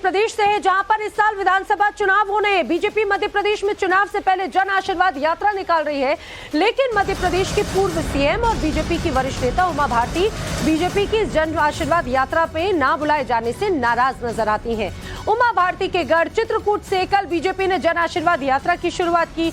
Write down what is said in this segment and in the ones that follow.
प्रदेश से है, जहां पर इस साल विधानसभा चुनाव होने हैं। बीजेपी मध्य प्रदेश में चुनाव से पहले जन आशीर्वाद यात्रा निकाल रही है, लेकिन मध्य प्रदेश की पूर्व सीएम और बीजेपी की वरिष्ठ नेता उमा भारती बीजेपी की जन आशीर्वाद यात्रा पे ना बुलाए जाने से नाराज नजर आती हैं। उमा भारती के गढ़ चित्रकूट से कल बीजेपी ने जन आशीर्वाद यात्रा की शुरुआत की,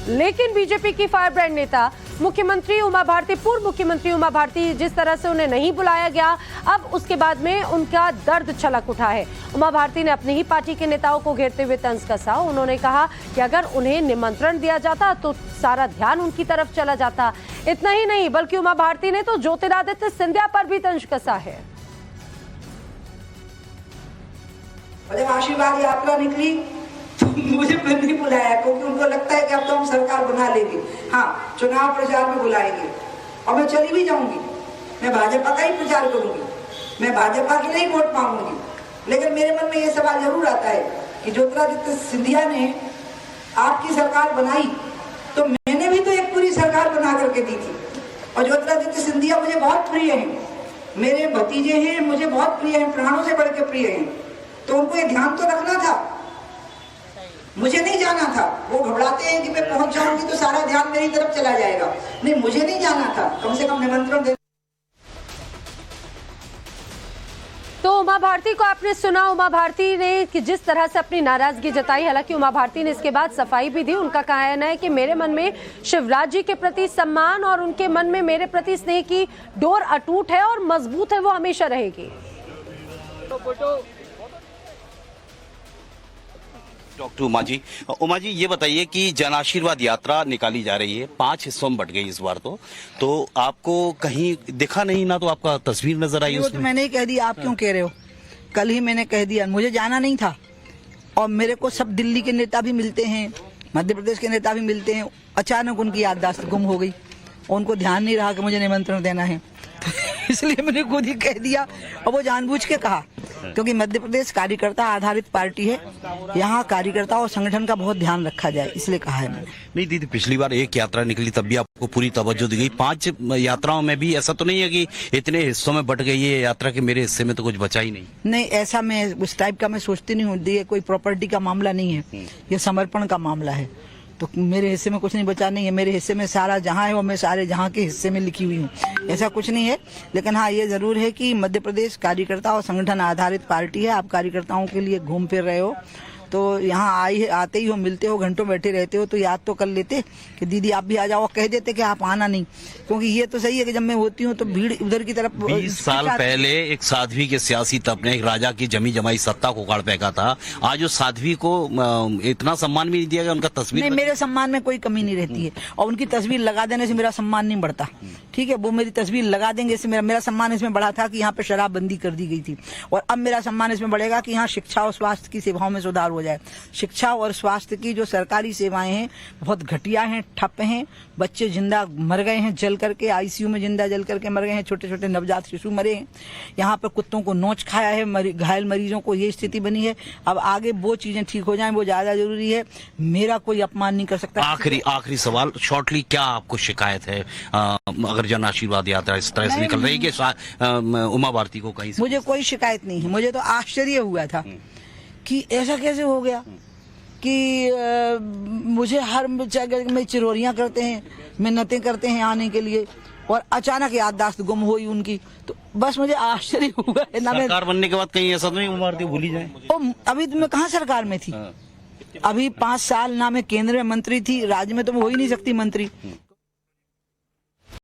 लेकिन बीजेपी की फायर ब्रांड नेता मुख्यमंत्री उमा भारती, पूर्व मुख्यमंत्री उमा भारती, जिस तरह से उन्हें नहीं बुलाया गया, अब उसके बाद में उनका दर्द छलक उठा है। उमा भारती ने अपनी ही पार्टी के नेताओं को घेरते हुए तंज कसा। उन्होंने कहा कि अगर उन्हें निमंत्रण दिया जाता तो सारा ध्यान उनकी तरफ चला जाता। इतना ही नहीं, बल्कि उमा भारती ने तो ज्योतिरादित्य सिंधिया पर भी तंज कसा है। जब आशीर्वाद यात्रा निकली तो मुझे फिर नहीं बुलाया, क्योंकि उनको लगता है कि अब तो हम सरकार बना लेंगे, हाँ चुनाव प्रचार में बुलाएंगे और मैं चली भी जाऊंगी। मैं भाजपा का ही प्रचार करूंगी, मैं भाजपा की नहीं वोट मांगूंगी। लेकिन मेरे मन में ये सवाल जरूर आता है कि ज्योतिरादित्य सिंधिया ने आपकी सरकार बनाई तो मैंने भी तो एक पूरी सरकार बना करके दी थी, और ज्योतिरादित्य सिंधिया मुझे बहुत प्रिय हैं, मेरे भतीजे हैं, मुझे बहुत प्रिय हैं, प्राणों से बढ़ के प्रिय हैं। तो उनको ये ध्यान तो रखना था, मुझे नहीं जाना था। वो घबराते हैं कि मैं पहुंच जाऊंगी तो सारा ध्यान मेरी तरफ चला जाएगा। नहीं, मुझे नहीं जाना था, कम से कम निमंत्रण दे। तो उमा भारती को आपने सुना। उमा भारती ने कि जिस तरह से अपनी नाराजगी जताई, हालांकि उमा भारती ने इसके बाद सफाई भी दी। उनका कहना है कि मेरे मन में शिवराज जी के प्रति सम्मान और उनके मन में मेरे प्रति स्नेह की डोर अटूट है और मजबूत है, वो हमेशा रहेगी। डॉक्टर उमा जी ये बताइए कि जन आशीर्वाद यात्रा निकाली जा रही है, 5 हिस्सों में बट गई इस बार। तो आपको कहीं दिखा नहीं, ना तो आपका तस्वीर नजर आई उसमें? तो मैंने ही कह दिया, आप क्यों कह रहे हो? कल ही मैंने कह दिया, मुझे जाना नहीं था। और मेरे को सब दिल्ली के नेता भी मिलते हैं, मध्य प्रदेश के नेता भी मिलते हैं। अचानक उनकी याददाश्त गुम हो गई, उनको ध्यान नहीं रहा कि मुझे निमंत्रण देना है, तो इसलिए मैंने खुद ही कह दिया। और वो जानबूझ के कहा, क्योंकि मध्य प्रदेश कार्यकर्ता आधारित पार्टी है, यहाँ कार्यकर्ता और संगठन का बहुत ध्यान रखा जाए, इसलिए कहा है मैंने। नहीं दीदी, पिछली बार एक यात्रा निकली तब भी आपको पूरी तवज्जो दी गई, 5 यात्राओं में भी ऐसा तो नहीं है कि इतने हिस्सों में बट गई है यात्रा कि मेरे हिस्से में तो कुछ बचा ही नहीं? नहीं, ऐसा मैं उस टाइप का मैं सोचती नहीं हूँ। ये कोई प्रॉपर्टी का मामला नहीं है, ये समर्पण का मामला है। तो मेरे हिस्से में कुछ नहीं बचा नहीं है, मेरे हिस्से में सारा जहां है वो मैं सारे जहां के हिस्से में लिखी हुई हूँ, ऐसा कुछ नहीं है। लेकिन हाँ, ये जरूर है कि मध्य प्रदेश कार्यकर्ता और संगठन आधारित पार्टी है। आप कार्यकर्ताओं के लिए घूम फिर रहे हो, तो यहाँ आते ही हो, मिलते हो, घंटों बैठे रहते हो, तो याद तो कर लेते कि दीदी आप भी आ जाओ, कह देते कि आप आना नहीं। क्योंकि ये तो सही है कि जब मैं होती हूँ तो भीड़ उधर की तरफ। 20 साल पहले एक साध्वी के सियासी तब ने एक राजा की जमी जमाई सत्ता को उखाड़ फेंका था। आज उस साध्वी को इतना सम्मान भी नहीं दिया गया, उनका तस्वीर नहीं, मेरे सम्मान में कोई कमी नहीं रहती है, और उनकी तस्वीर लगा देने से मेरा सम्मान नहीं बढ़ता। ठीक है, वो मेरी तस्वीर लगा देंगे, इससे मेरा सम्मान इसमें बढ़ा था कि यहाँ पे शराबबंदी कर दी गई थी, और अब मेरा सम्मान इसमें बढ़ेगा कि यहाँ शिक्षा और स्वास्थ्य की सेवाओं में सुधार हो जाए। शिक्षा और स्वास्थ्य की जो सरकारी सेवाएं हैं बहुत घटिया हैं, ठप हैं। बच्चे जिंदा मर गए हैं जल करके, आईसीयू में जिंदा जल करके मर गए हैं, छोटे छोटे नवजात शिशु मरे हैं। यहाँ पर कुत्तों को नोच खाया है, घायल मरीजों को ये स्थिति बनी है। अब आगे वो चीजें ठीक हो जाएं, वो ज्यादा जरूरी है। मेरा कोई अपमान नहीं कर सकता। आखिरी सवाल शॉर्टली, क्या आपको शिकायत है अगर जन आशीर्वाद यात्रा इस तरह से निकल रही है कि उमा भारती को कहीं से? मुझे कोई शिकायत नहीं है। मुझे तो आश्चर्य हुआ था कि ऐसा कैसे हो गया कि मुझे हर जगह में चिरौरियां करते हैं, मिन्नतें करते हैं आने के लिए, और अचानक याददाश्त गुम हुई उनकी। तो बस मुझे आश्चर्य हुआ है ना। सरकार बनने के बाद कहीं ऐसा तो नहीं उमा भारती भूली जाए? अभी तो मैं कहाँ सरकार में थी? अभी 5 साल ना मैं केंद्र में मंत्री थी, राज्य में तो मैं हो ही नहीं सकती मंत्री।